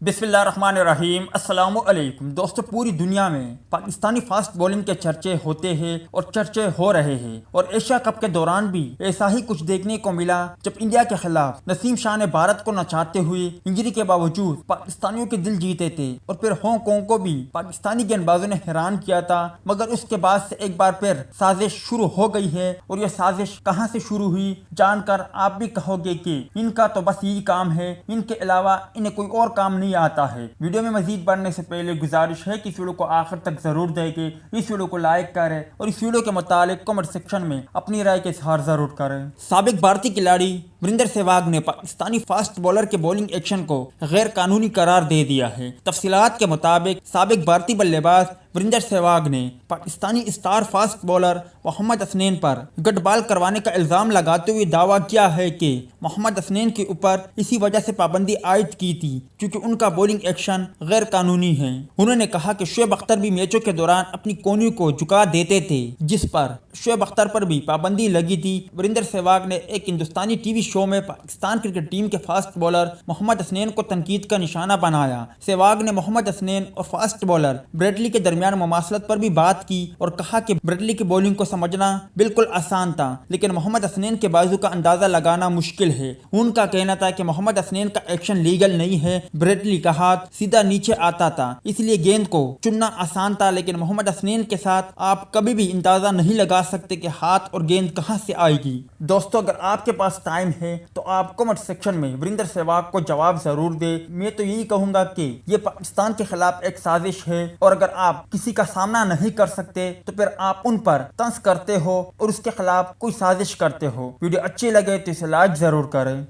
बिस्मिल्लाहिर्रहमानिर्रहीम। अस्सलामु अलैकुम दोस्तों, पूरी दुनिया में पाकिस्तानी फास्ट बॉलिंग के चर्चे होते हैं और चर्चे हो रहे हैं और एशिया कप के दौरान भी ऐसा ही कुछ देखने को मिला जब इंडिया के खिलाफ नसीम शाह ने भारत को नचाते हुए इंजरी के बावजूद पाकिस्तानियों के दिल जीते थे और फिर हांगकांग को भी पाकिस्तानी गेंदबाजों ने हैरान किया था। मगर उसके बाद से एक बार फिर साजिश शुरू हो गई है और यह साजिश कहां से शुरू हुई जानकर आप भी कहोगे कि इनका तो बस यही काम है, इनके अलावा इन्हें कोई और काम नहीं आता है। वीडियो में मजीद बढ़ने से पहले गुजारिश है कि इस वीडियो को आखिर तक जरूर देखें, इस वीडियो को लाइक करें और इस वीडियो के मुतालिक कमेंट सेक्शन में अपनी राय के इजहार जरूर करें। साबिक भारतीय खिलाड़ी वीरेंद्र सहवाग ने पाकिस्तानी फास्ट बॉलर के बॉलिंग एक्शन को गैर कानूनी करार दे दिया है। तफसीलात के मुताबिक साबिक भारतीय बल्लेबाज वीरेंद्र सहवाग ने Pakistani star fast bowler Mohammad Hasnain पर गटबाल करवाने का इल्जाम लगाते हुए दावा किया है कि मोहम्मद हसनैन के ऊपर इसी वजह से पाबंदी आयद की थी क्योंकि उनका बॉलिंग एक्शन गैर कानूनी है। उन्होंने कहा कि शोएब अख्तर भी मैचों के दौरान अपनी कोहनी को झुका देते थे, जिस पर शोएब अख्तर पर भी पाबंदी लगी थी। वीरेंद्र सहवाग ने एक हिंदुस्तानी टीवी शो में पाकिस्तान क्रिकेट टीम के फास्ट बॉलर मोहम्मद हसनैन को तनकीद का निशाना बनाया। सहवाग ने मोहम्मद हसनैन और फास्ट बॉलर ब्रेडली के दरमियान मुमासलत पर भी बात की और कहा कि ब्रेडली की बॉलिंग को समझना बिल्कुल आसान था, लेकिन मोहम्मद हसनैन के बाजू का अंदाजा लगाना मुश्किल है। उनका कहना था कि मोहम्मद हसनैन का एक्शन लीगल नहीं है, ब्रेडली का हाथ सीधा नीचे आता था इसलिए गेंद को चुनना आसान था, लेकिन मोहम्मद हसनैन के साथ आप कभी भी अंदाजा नहीं लगा सकते कि हाथ और गेंद कहां से आएगी। दोस्तों, अगर आपके पास टाइम है तो आप कमेंट सेक्शन में वीरेंद्र सहवाग को जवाब जरूर दे। मैं तो यही कहूंगा कि ये पाकिस्तान के खिलाफ एक साजिश है और अगर आप किसी का सामना नहीं कर सकते तो फिर आप उन पर तंज करते हो और उसके खिलाफ कोई साजिश करते हो। वीडियो अच्छी लगे तो इसे लाइक जरूर करें।